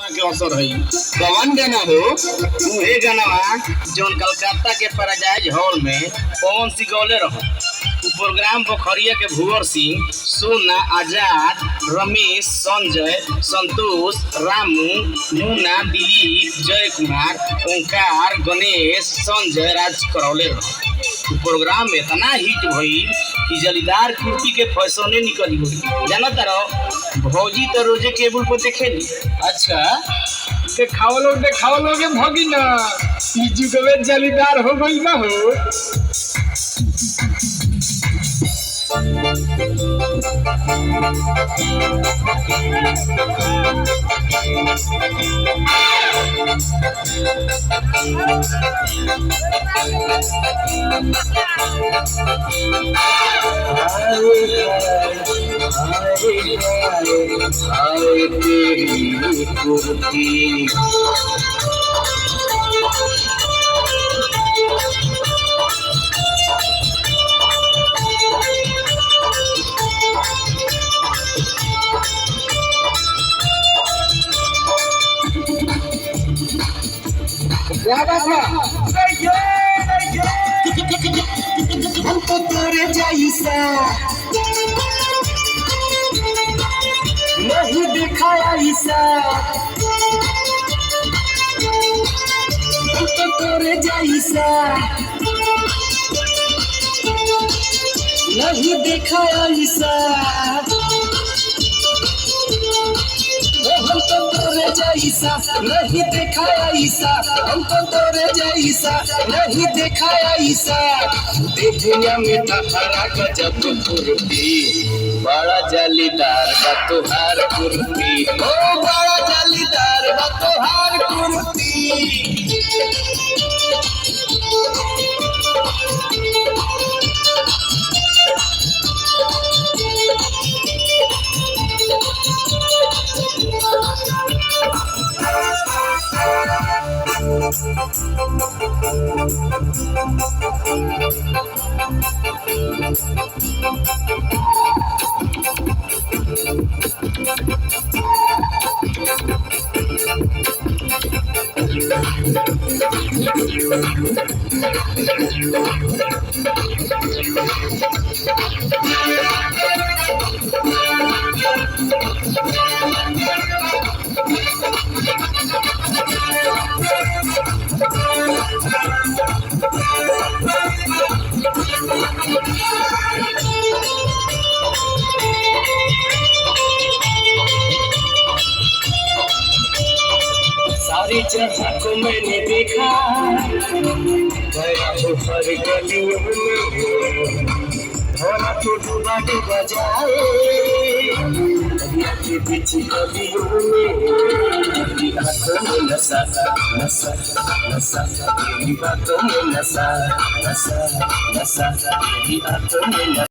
के असर है कौन गाना हो उहे गाना जौन कलकत्ता के पैराडाइज हॉल में कौन सी गौले रहो प्रोग्राम पोखरिया के भुवर सिंह सोना आजाद रमेश संजय संतोष रामू मुन्ना दिलीप जय कुमार ओंकार गणेश संजय राज करौले रहो प्रोग्राम में इतना हिट भई कि जलीदार कुर्ती के फैसने निकली हुई जाना तारो भौजी तो रोजे केबल पर देखेली। अच्छा देखाव लोगे भगिना ई जुगवे जलीदार हो गई ना हो। क्या बात है हमको तोरे जैसा नहीं देखा ऐसा हमको तोरे जैसा नहीं देखा ऐसा हमको तोरे जैसा नहीं देखा ऐसा हमको तोरे जैसा नहीं देखा ऐसा दुनिया में तहरा गजब कुर्ती बड़ा जालीदार बा तोहार कुर्ती ओ बड़ा जालीदार बा तोहार कुर्ती। सारी जगह को मैंने देखा गया हो हर गलियों में थोड़ा तो डूबा डूबा जाए के पीछे गलियों में आंखों में नशा नशा नशा तेरी बातों में नशा नशा नशा तेरी आंखों में